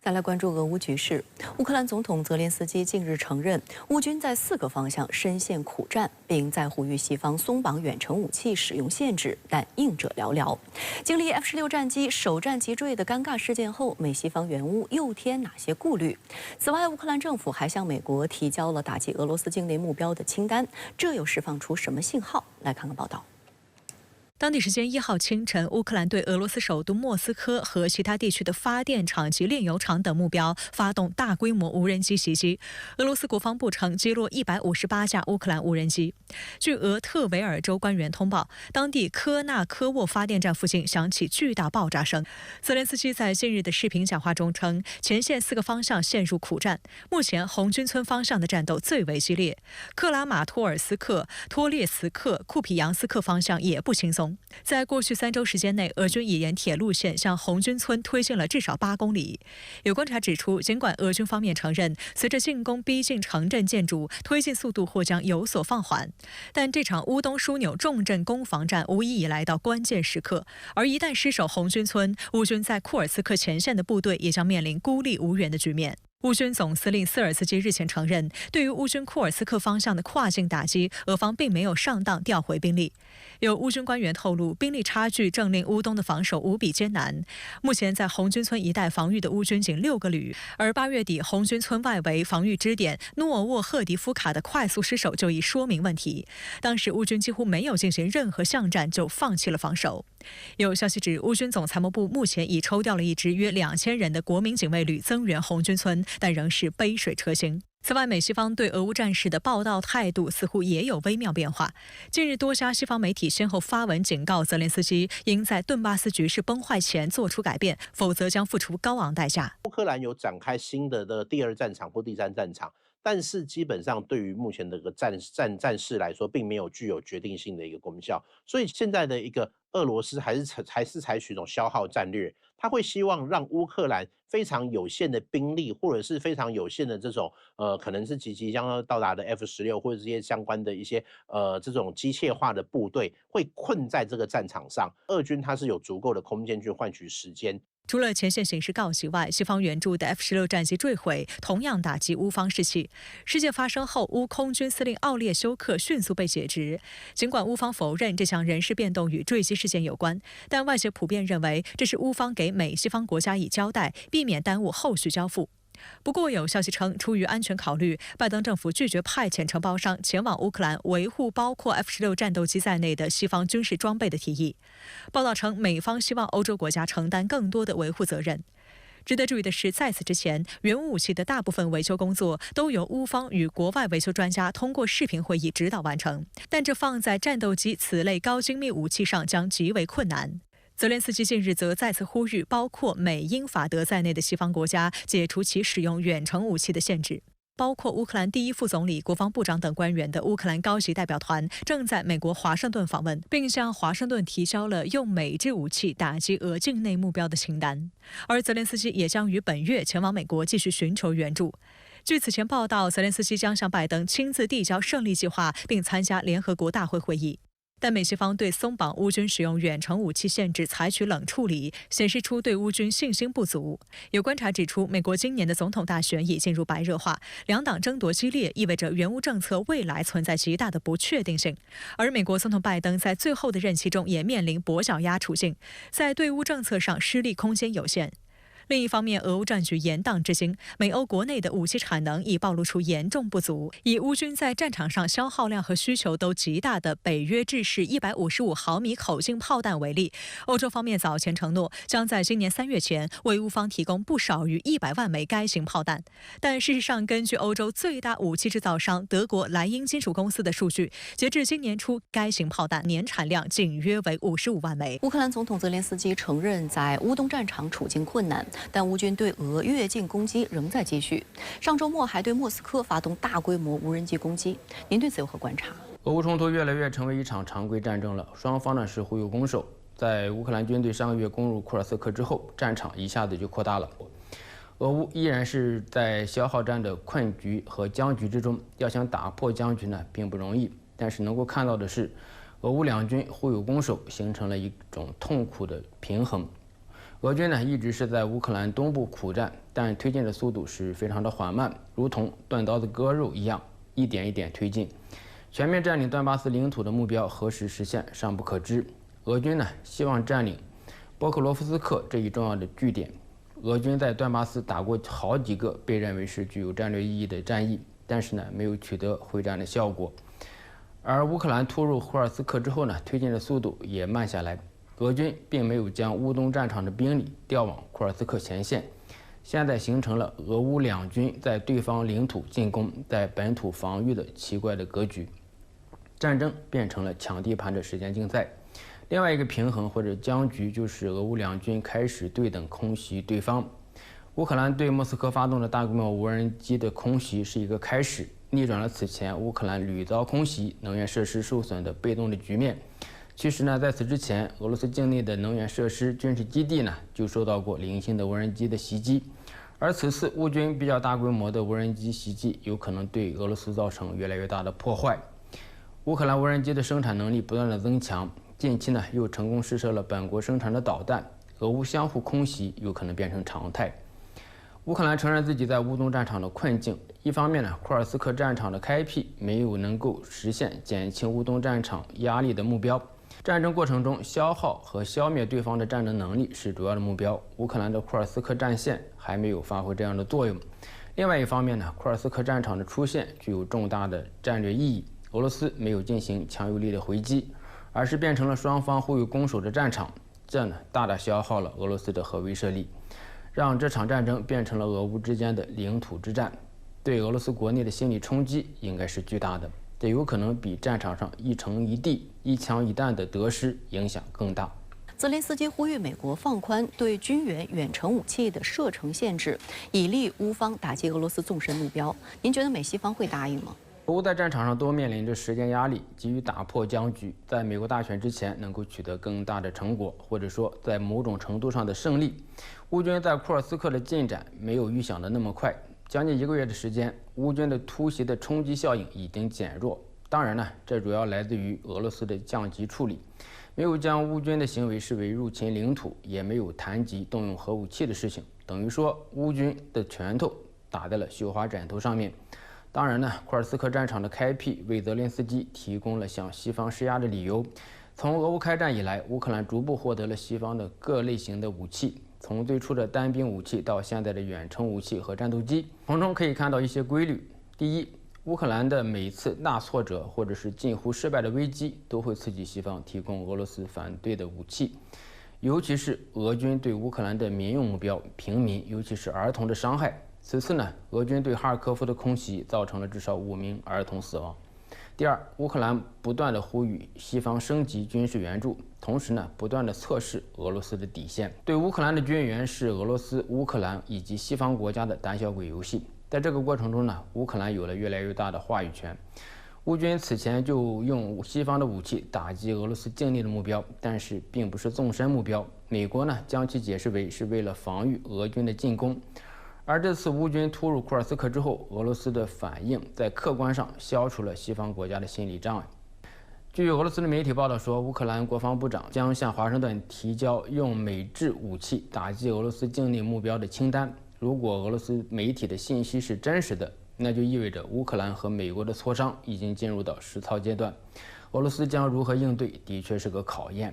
再来关注俄乌局势。乌克兰总统泽连斯基近日承认，乌军在4个方向深陷苦战，并在呼吁西方松绑远程武器使用限制，但应者寥寥。经历 F-16战机首战即坠的尴尬事件后，美西方援乌又添哪些顾虑？此外，乌克兰政府还向美国提交了打击俄罗斯境内目标的清单，这又释放出什么信号？来看看报道。 当地时间1号清晨，乌克兰对俄罗斯首都莫斯科和其他地区的发电厂及炼油厂等目标发动大规模无人机袭击。俄罗斯国防部称击落158架乌克兰无人机。据俄特维尔州官员通报，当地科纳科沃发电站附近响起巨大爆炸声。泽连斯基在近日的视频讲话中称，前线4个方向陷入苦战，目前红军村方向的战斗最为激烈，克拉马托尔斯克、托列茨克、库皮扬斯克方向也不轻松。 在过去3周时间内，俄军已沿铁路线向红军村推进了至少8公里。有观察指出，尽管俄军方面承认，随着进攻逼近城镇建筑，推进速度或将有所放缓，但这场乌东枢纽重镇攻防战无疑已来到关键时刻。而一旦失守红军村，乌军在库尔斯克前线的部队也将面临孤立无援的局面。 乌军总司令斯尔斯基日前承认，对于乌军库尔斯克方向的跨境打击，俄方并没有上当调回兵力。有乌军官员透露，兵力差距正令乌东的防守无比艰难。目前在红军村一带防御的乌军仅6个旅，而8月底红军村外围防御支点诺沃赫迪夫卡的快速失守就已说明问题。当时乌军几乎没有进行任何巷战就放弃了防守。有消息指，乌军总参谋部目前已抽调了一支约2000人的国民警卫旅增援红军村。 但仍是杯水车薪。此外，美西方对俄乌战事的报道态度似乎也有微妙变化。近日，多家西方媒体先后发文警告泽连斯基，应在顿巴斯局势崩坏前做出改变，否则将付出高昂代价。乌克兰有展开新的第2战场或第3战场，但是基本上对于目前的战事来说，并没有具有决定性的一个功效。所以现在的一个俄罗斯还是采取一种消耗战略。 他会希望让乌克兰非常有限的兵力，或者是非常有限的这种可能是即将要到达的 F-16或者这些相关的一些这种机械化的部队，会困在这个战场上。俄军它是有足够的空间去换取时间。 除了前线形势告急外，西方援助的 F-16战机坠毁，同样打击乌方士气。事件发生后，乌空军司令奥列修克迅速被解职。尽管乌方否认这项人事变动与坠机事件有关，但外界普遍认为这是乌方给美西方国家以交代，避免耽误后续交付。 不过，有消息称，出于安全考虑，拜登政府拒绝派遣承包商前往乌克兰维护包括 F-16战斗机在内的西方军事装备的提议。报道称，美方希望欧洲国家承担更多的维护责任。值得注意的是，在此之前，原武器的大部分维修工作都由乌方与国外维修专家通过视频会议指导完成，但这放在战斗机此类高精密武器上将极为困难。 泽连斯基近日则再次呼吁，包括美、英、法德在内的西方国家解除其使用远程武器的限制。包括乌克兰第1副总理、国防部长等官员的乌克兰高级代表团正在美国华盛顿访问，并向华盛顿提交了用美制武器打击俄境内目标的清单。而泽连斯基也将于本月前往美国继续寻求援助。据此前报道，泽连斯基将向拜登亲自递交胜利计划，并参加联合国大会会议。 但美西方对松绑乌军使用远程武器限制采取冷处理，显示出对乌军信心不足。有观察指出，美国今年的总统大选已进入白热化，两党争夺激烈，意味着援乌政策未来存在极大的不确定性。而美国总统拜登在最后的任期中也面临跛脚鸭处境，在对乌政策上施力空间有限。 另一方面，俄乌战局延宕至今，美欧国内的武器产能已暴露出严重不足。以乌军在战场上消耗量和需求都极大的北约制式155毫米口径炮弹为例，欧洲方面早前承诺将在今年3月前为乌方提供不少于100万枚该型炮弹。但事实上，根据欧洲最大武器制造商德国莱茵金属公司的数据，截至今年初，该型炮弹年产量仅约为55万枚。乌克兰总统泽连斯基承认，在乌东战场处境困难。 但乌军对俄越境攻击仍在继续，上周末还对莫斯科发动大规模无人机攻击。您对此有何观察？俄乌冲突越来越成为一场常规战争了，双方呢是互有攻守。在乌克兰军队上个月攻入库尔斯克之后，战场一下子就扩大了。俄乌依然是在消耗战的困局和僵局之中，要想打破僵局呢并不容易。但是能够看到的是，俄乌两军互有攻守，形成了一种痛苦的平衡。俄军呢一直是在乌克兰东部苦战，但推进的速度是非常的缓慢，如同断刀子割肉一样，一点一点推进。全面占领顿巴斯领土的目标何时实现尚不可知。俄军呢希望占领波克罗夫斯克这一重要的据点。俄军在顿巴斯打过好几个被认为是具有战略意义的战役，但是呢没有取得会战的效果。而乌克兰突入霍尔斯克之后呢，推进的速度也慢下来。俄军并没有将乌东战场的兵力调往库尔斯克前线，现在形成了俄乌两军在对方领土进攻，在本土防御的奇怪的格局。战争变成了抢地盘的时间竞赛。另外一个平衡或者僵局就是俄乌两军开始对等空袭对方。乌克兰对莫斯科发动的大规模无人机的空袭是一个开始，逆转了此前乌克兰屡遭空袭、能源设施受损的被动的局面。其实呢，在此之前，俄罗斯境内的能源设施、军事基地呢就受到过零星的无人机的袭击，而此次乌军比较大规模的无人机袭击，有可能对俄罗斯造成越来越大的破坏。乌克兰无人机的生产能力不断的增强，近期呢又成功试射了本国生产的导弹，俄乌相互空袭有可能变成常态。乌克兰承认自己在乌东战场的困境，一方面呢，库尔斯克战场的开辟没有能够实现减轻乌东战场压力的目标。战争过程中，消耗和消灭对方的战争能力是主要的目标。乌克兰的库尔斯克战线还没有发挥这样的作用。另外一方面呢，库尔斯克战场的出现具有重大的战略意义。俄罗斯没有进行强有力的回击，而是变成了双方互有攻守的战场，这呢大大消耗了俄罗斯的核威慑力，让这场战争变成了俄乌之间的领土之战，对俄罗斯国内的心理冲击应该是巨大的。这有可能比战场上一城一地、一枪一弹的得失影响更大。泽连斯基呼吁美国放宽对军援远程武器的射程限制，以利乌方打击俄罗斯纵深目标。您觉得美西方会答应吗？俄乌在战场上都面临着时间压力，急于打破僵局，在美国大选之前能够取得更大的成果，或者说在某种程度上的胜利。乌军在库尔斯克的进展没有预想的那么快。将近1个月的时间，乌军的突袭的冲击效应已经减弱。当然呢，这主要来自于俄罗斯的降级处理，没有将乌军的行为视为入侵领土，也没有谈及动用核武器的事情，等于说乌军的拳头打在了绣花枕头上面。当然呢，库尔斯克战场的开辟为泽连斯基提供了向西方施压的理由。从俄乌开战以来，乌克兰逐步获得了西方的各类型的武器。从最初的单兵武器到现在的远程武器和战斗机，从中可以看到一些规律。第一，乌克兰的每次大挫折或者是近乎失败的危机，都会刺激西方提供俄罗斯反对的武器，尤其是俄军对乌克兰的民用目标、平民，尤其是儿童的伤害。此次呢，俄军对哈尔科夫的空袭造成了至少5名儿童死亡。第二，乌克兰不断地呼吁西方升级军事援助，同时呢，不断地测试俄罗斯的底线。对乌克兰的军援是俄罗斯、乌克兰以及西方国家的胆小鬼游戏。在这个过程中呢，乌克兰有了越来越大的话语权。乌军此前就用西方的武器打击俄罗斯境内的目标，但是并不是纵深目标。美国呢，将其解释为是为了防御俄军的进攻。而这次乌军突入库尔斯克之后，俄罗斯的反应在客观上消除了西方国家的心理障碍。据俄罗斯的媒体报道说，乌克兰国防部长将向华盛顿提交用美制武器打击俄罗斯境内目标的清单。如果俄罗斯媒体的信息是真实的，那就意味着乌克兰和美国的磋商已经进入到实操阶段。俄罗斯将如何应对，的确是个考验。